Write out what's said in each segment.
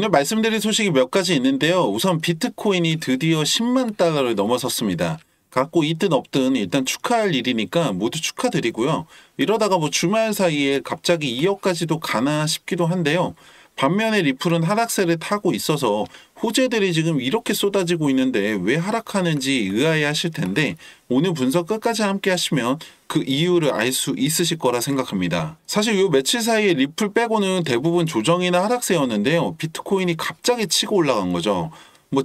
오늘 말씀드릴 소식이 몇 가지 있는데요. 우선 비트코인이 드디어 10만 달러를 넘어섰습니다. 갖고 있든 없든 일단 축하할 일이니까 모두 축하드리고요. 이러다가 주말 사이에 갑자기 2억까지도 가나 싶기도 한데요. 반면에 리플은 하락세를 타고 있어서 호재들이 지금 이렇게 쏟아지고 있는데 왜 하락하는지 의아해하실 텐데 오늘 분석 끝까지 함께 하시면 그 이유를 알 수 있으실 거라 생각합니다. 사실 요 며칠 사이에 리플 빼고는 대부분 조정이나 하락세였는데요. 비트코인이 갑자기 치고 올라간 거죠.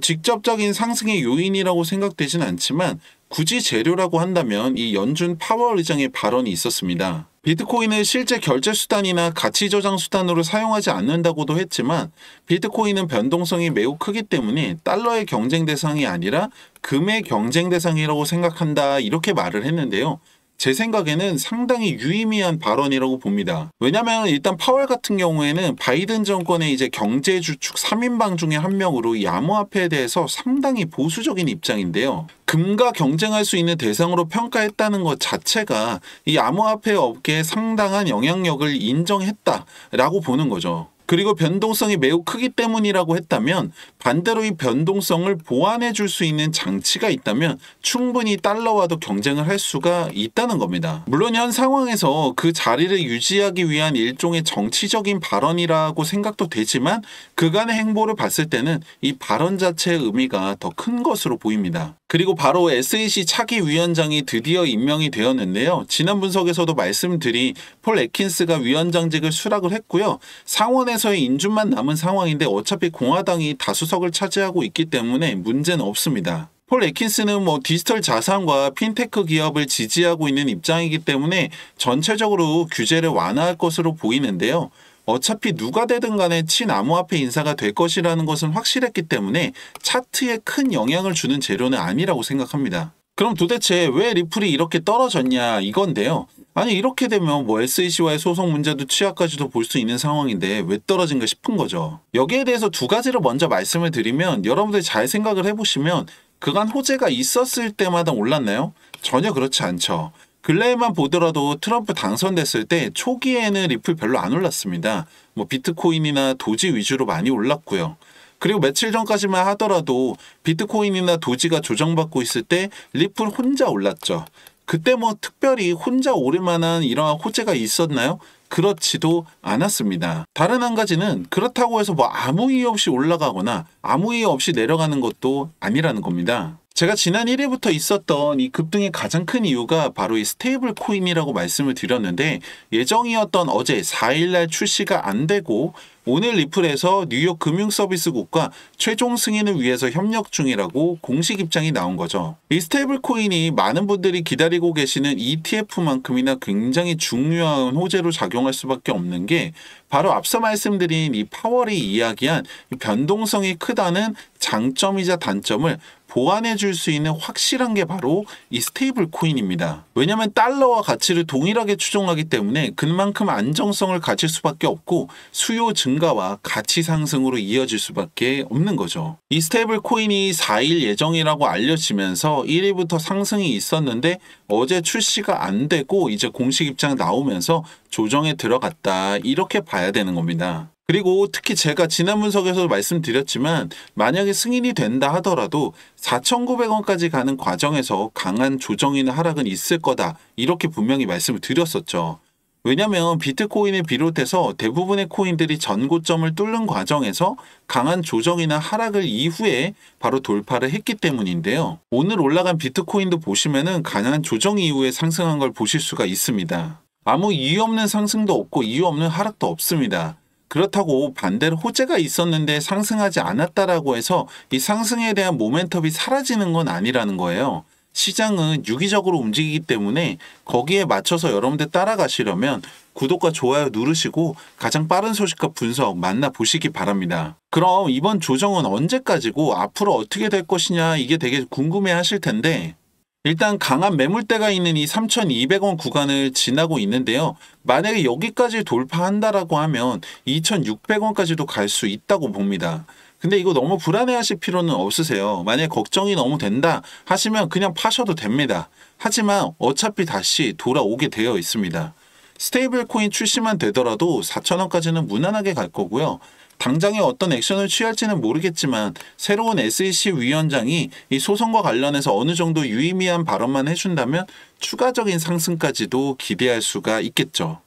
직접적인 상승의 요인이라고 생각되진 않지만 굳이 재료라고 한다면 이 연준 파월 의장의 발언이 있었습니다. 비트코인을 실제 결제 수단이나 가치 저장 수단으로 사용하지 않는다고도 했지만 비트코인은 변동성이 매우 크기 때문에 달러의 경쟁 대상이 아니라 금의 경쟁 대상이라고 생각한다 이렇게 말을 했는데요. 제 생각에는 상당히 유의미한 발언이라고 봅니다. 왜냐하면 일단 파월 같은 경우에는 바이든 정권의 이제 경제 주축 3인방 중에 한 명으로 이 암호화폐에 대해서 상당히 보수적인 입장인데요. 금과 경쟁할 수 있는 대상으로 평가했다는 것 자체가 이 암호화폐 업계에 상당한 영향력을 인정했다라고 보는 거죠. 그리고 변동성이 매우 크기 때문이라고 했다면 반대로 이 변동성을 보완해 줄 수 있는 장치가 있다면 충분히 달러와도 경쟁을 할 수가 있다는 겁니다. 물론 현 상황에서 그 자리를 유지하기 위한 일종의 정치적인 발언이라고 생각도 되지만 그간의 행보를 봤을 때는 이 발언 자체의 의미가 더 큰 것으로 보입니다. 그리고 바로 SEC 차기 위원장이 드디어 임명이 되었는데요. 지난 분석에서도 말씀드린 폴 애킨스가 위원장직을 수락을 했고요. 상원에서의 인준만 남은 상황인데 어차피 공화당이 다수석을 차지하고 있기 때문에 문제는 없습니다. 폴 애킨스는 디지털 자산과 핀테크 기업을 지지하고 있는 입장이기 때문에 전체적으로 규제를 완화할 것으로 보이는데요. 어차피 누가 되든 간에 친암호화폐 인사가 될 것이라는 것은 확실했기 때문에 차트에 큰 영향을 주는 재료는 아니라고 생각합니다. 그럼 도대체 왜 리플이 이렇게 떨어졌냐 이건데요. 아니 이렇게 되면 SEC와의 소송 문제도 취하까지도 볼 수 있는 상황인데 왜 떨어진가 싶은 거죠. 여기에 대해서 두 가지를 먼저 말씀을 드리면 여러분들 잘 생각을 해보시면 그간 호재가 있었을 때마다 올랐나요? 전혀 그렇지 않죠. 근래에만 보더라도 트럼프 당선됐을 때 초기에는 리플 별로 안 올랐습니다. 비트코인이나 도지 위주로 많이 올랐고요. 그리고 며칠 전까지만 하더라도 비트코인이나 도지가 조정받고 있을 때 리플 혼자 올랐죠. 그때 특별히 혼자 오를 만한 이러한 호재가 있었나요? 그렇지도 않았습니다. 다른 한 가지는 그렇다고 해서 아무 이유 없이 올라가거나 아무 이유 없이 내려가는 것도 아니라는 겁니다. 제가 지난 1회부터 있었던 이 급등의 가장 큰 이유가 바로 이 스테이블 코인이라고 말씀을 드렸는데 예정이었던 어제 4일날 출시가 안 되고 오늘 리플에서 뉴욕 금융서비스국과 최종 승인을 위해서 협력 중이라고 공식 입장이 나온 거죠. 이 스테이블 코인이 많은 분들이 기다리고 계시는 ETF만큼이나 굉장히 중요한 호재로 작용할 수밖에 없는 게 바로 앞서 말씀드린 이 파월이 이야기한 변동성이 크다는 장점이자 단점을 보완해 줄 수 있는 확실한 게 바로 이 스테이블 코인입니다. 왜냐하면 달러와 가치를 동일하게 추종하기 때문에 그만큼 안정성을 가질 수밖에 없고 수요 증가와 가치 상승으로 이어질 수밖에 없는 거죠. 이 스테이블 코인이 4일 예정이라고 알려지면서 1일부터 상승이 있었는데 어제 출시가 안 되고 이제 공식 입장 나오면서 조정에 들어갔다 이렇게 봐야 되는 겁니다. 그리고 특히 제가 지난 분석에서도 말씀드렸지만 만약에 승인이 된다 하더라도 4,900원까지 가는 과정에서 강한 조정이나 하락은 있을 거다 이렇게 분명히 말씀을 드렸었죠. 왜냐하면 비트코인을 비롯해서 대부분의 코인들이 전고점을 뚫는 과정에서 강한 조정이나 하락을 이후에 바로 돌파를 했기 때문인데요. 오늘 올라간 비트코인도 보시면은 강한 조정 이후에 상승한 걸 보실 수가 있습니다. 아무 이유 없는 상승도 없고 이유 없는 하락도 없습니다. 그렇다고 반대로 호재가 있었는데 상승하지 않았다라고 해서 이 상승에 대한 모멘텀이 사라지는 건 아니라는 거예요. 시장은 유기적으로 움직이기 때문에 거기에 맞춰서 여러분들 따라가시려면 구독과 좋아요 누르시고 가장 빠른 소식과 분석 만나보시기 바랍니다. 그럼 이번 조정은 언제까지고 앞으로 어떻게 될 것이냐 이게 되게 궁금해 하실 텐데 일단 강한 매물대가 있는 이 3,200원 구간을 지나고 있는데요. 만약에 여기까지 돌파한다라고 하면 2,600원까지도 갈 수 있다고 봅니다. 근데 이거 너무 불안해하실 필요는 없으세요. 만약에 걱정이 너무 된다 하시면 그냥 파셔도 됩니다. 하지만 어차피 다시 돌아오게 되어 있습니다. 스테이블 코인 출시만 되더라도 4,000원까지는 무난하게 갈 거고요. 당장에 어떤 액션을 취할지는 모르겠지만 새로운 SEC 위원장이 이 소송과 관련해서 어느 정도 유의미한 발언만 해준다면 추가적인 상승까지도 기대할 수가 있겠죠.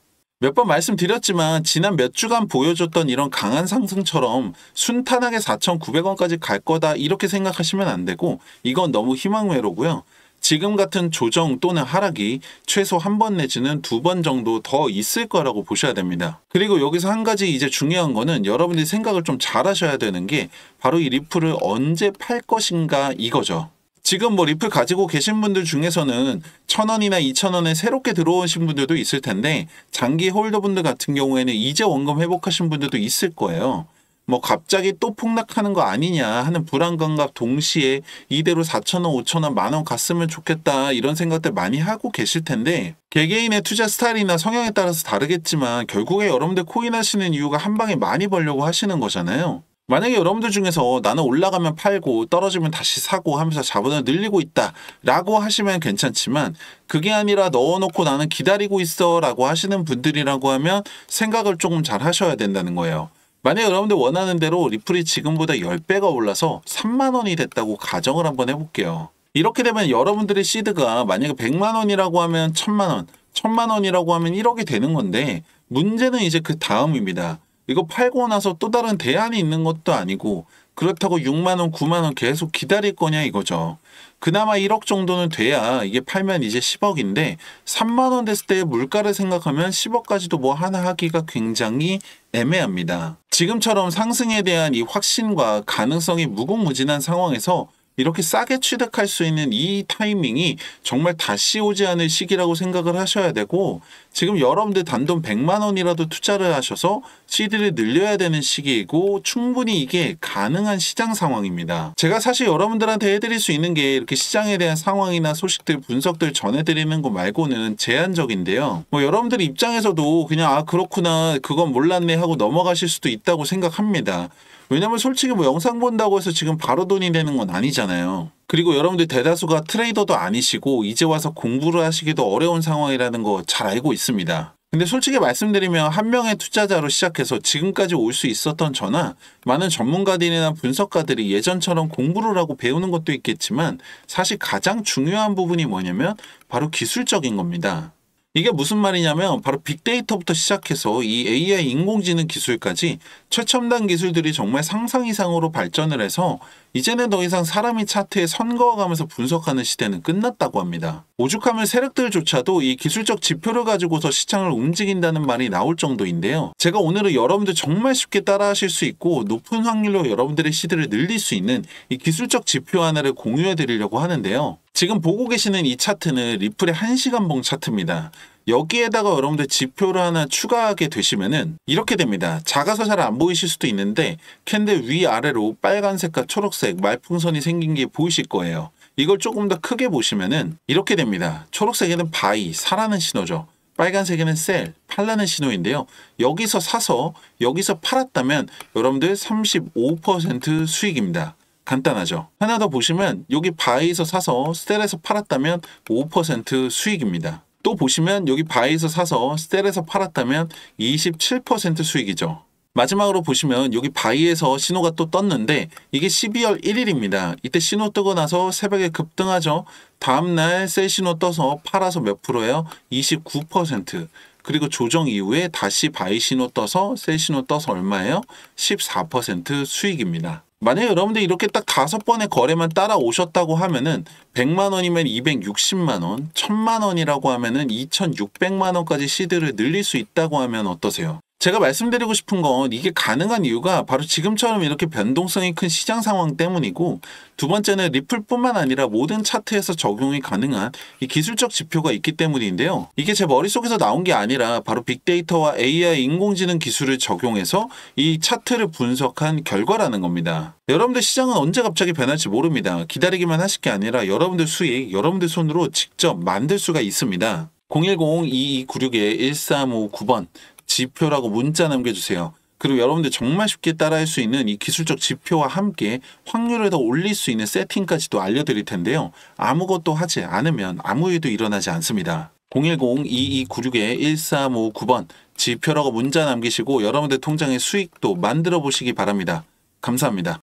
몇 번 말씀드렸지만 지난 몇 주간 보여줬던 이런 강한 상승처럼 순탄하게 4,900원까지 갈 거다 이렇게 생각하시면 안 되고 이건 너무 희망외로고요. 지금 같은 조정 또는 하락이 최소 한 번 내지는 2번 정도 더 있을 거라고 보셔야 됩니다. 그리고 여기서 한 가지 이제 중요한 거는 여러분들이 생각을 좀 잘 하셔야 되는 게 바로 이 리플을 언제 팔 것인가 이거죠. 지금 뭐 리플 가지고 계신 분들 중에서는 1,000원이나 2,000원에 새롭게 들어오신 분들도 있을 텐데 장기 홀더분들 같은 경우에는 이제 원금 회복하신 분들도 있을 거예요. 뭐 갑자기 또 폭락하는 거 아니냐 하는 불안감과 동시에 이대로 4,000원, 5,000원, 만원 갔으면 좋겠다 이런 생각들 많이 하고 계실 텐데 개개인의 투자 스타일이나 성향에 따라서 다르겠지만 결국에 여러분들 코인 하시는 이유가 한 방에 많이 벌려고 하시는 거잖아요. 만약에 여러분들 중에서 나는 올라가면 팔고 떨어지면 다시 사고 하면서 자본을 늘리고 있다 라고 하시면 괜찮지만 그게 아니라 넣어놓고 나는 기다리고 있어 라고 하시는 분들이라고 하면 생각을 조금 잘 하셔야 된다는 거예요. 만약 여러분들 원하는 대로 리플이 지금보다 10배가 올라서 3만원이 됐다고 가정을 한번 해볼게요. 이렇게 되면 여러분들의 시드가 만약에 100만원이라고 하면 1000만원, 1000만원이라고 하면 1억이 되는 건데 문제는 이제 그 다음입니다. 이거 팔고 나서 또 다른 대안이 있는 것도 아니고 그렇다고 6만원, 9만원 계속 기다릴 거냐 이거죠. 그나마 1억 정도는 돼야 이게 팔면 이제 10억인데 3만원 됐을 때의 물가를 생각하면 10억까지도 뭐 하나 하기가 굉장히 애매합니다. 지금처럼 상승에 대한 이 확신과 가능성이 무궁무진한 상황에서 이렇게 싸게 취득할 수 있는 이 타이밍이 정말 다시 오지 않을 시기라고 생각을 하셔야 되고 지금 여러분들 단돈 100만 원이라도 투자를 하셔서 시드를 늘려야 되는 시기이고 충분히 이게 가능한 시장 상황입니다. 제가 사실 여러분들한테 해드릴 수 있는 게 이렇게 시장에 대한 상황이나 소식들, 분석들 전해드리는 거 말고는 제한적인데요. 뭐 여러분들 입장에서도 그냥 아 그렇구나 그건 몰랐네 하고 넘어가실 수도 있다고 생각합니다. 왜냐면 솔직히 뭐 영상 본다고 해서 지금 바로 돈이 되는 건 아니잖아요. 그리고 여러분들 대다수가 트레이더도 아니시고 이제 와서 공부를 하시기도 어려운 상황이라는 거 잘 알고 있습니다. 근데 솔직히 말씀드리면 한 명의 투자자로 시작해서 지금까지 올 수 있었던 저나 많은 전문가들이나 분석가들이 예전처럼 공부를 하고 배우는 것도 있겠지만 사실 가장 중요한 부분이 뭐냐면 바로 기술적인 겁니다. 이게 무슨 말이냐면 바로 빅데이터부터 시작해서 이 AI 인공지능 기술까지 최첨단 기술들이 정말 상상 이상으로 발전을 해서 이제는 더 이상 사람이 차트에 선 그어가면서 분석하는 시대는 끝났다고 합니다. 오죽하면 세력들조차도 이 기술적 지표를 가지고서 시장을 움직인다는 말이 나올 정도인데요. 제가 오늘은 여러분들 정말 쉽게 따라하실 수 있고 높은 확률로 여러분들의 시드를 늘릴 수 있는 이 기술적 지표 하나를 공유해 드리려고 하는데요. 지금 보고 계시는 이 차트는 리플의 1시간봉 차트입니다. 여기에다가 여러분들 지표를 하나 추가하게 되시면은 이렇게 됩니다. 작아서 잘 안 보이실 수도 있는데 캔들 위아래로 빨간색과 초록색 말풍선이 생긴 게 보이실 거예요. 이걸 조금 더 크게 보시면은 이렇게 됩니다. 초록색에는 바이, 사라는 신호죠. 빨간색에는 셀, 팔라는 신호인데요. 여기서 사서 여기서 팔았다면 여러분들 35% 수익입니다. 간단하죠. 하나 더 보시면 여기 바이에서 사서 셀에서 팔았다면 5% 수익입니다. 또 보시면 여기 바이에서 사서 셀에서 팔았다면 27% 수익이죠. 마지막으로 보시면 여기 바이에서 신호가 또 떴는데 이게 12월 1일입니다. 이때 신호 뜨고 나서 새벽에 급등하죠. 다음날 셀 신호 떠서 팔아서 몇 프로예요? 29%. 그리고 조정 이후에 다시 바이 신호 떠서 셀 신호 떠서 얼마예요? 14% 수익입니다. 만약에 여러분들 이렇게 딱 5번의 거래만 따라오셨다고 하면은 100만 원이면 260만 원, 1000만 원이라고 하면은 2600만 원까지 시드를 늘릴 수 있다고 하면 어떠세요? 제가 말씀드리고 싶은 건 이게 가능한 이유가 바로 지금처럼 이렇게 변동성이 큰 시장 상황 때문이고 두 번째는 리플뿐만 아니라 모든 차트에서 적용이 가능한 이 기술적 지표가 있기 때문인데요. 이게 제 머릿속에서 나온 게 아니라 바로 빅데이터와 AI 인공지능 기술을 적용해서 이 차트를 분석한 결과라는 겁니다. 여러분들 시장은 언제 갑자기 변할지 모릅니다. 기다리기만 하실 게 아니라 여러분들 수익, 여러분들 손으로 직접 만들 수가 있습니다. 010-2296-1359번 지표라고 문자 남겨주세요. 그리고 여러분들 정말 쉽게 따라할 수 있는 이 기술적 지표와 함께 확률을 더 올릴 수 있는 세팅까지도 알려드릴 텐데요. 아무것도 하지 않으면 아무 일도 일어나지 않습니다. 010-2296-1359번 지표라고 문자 남기시고 여러분들 통장의 수익도 만들어 보시기 바랍니다. 감사합니다.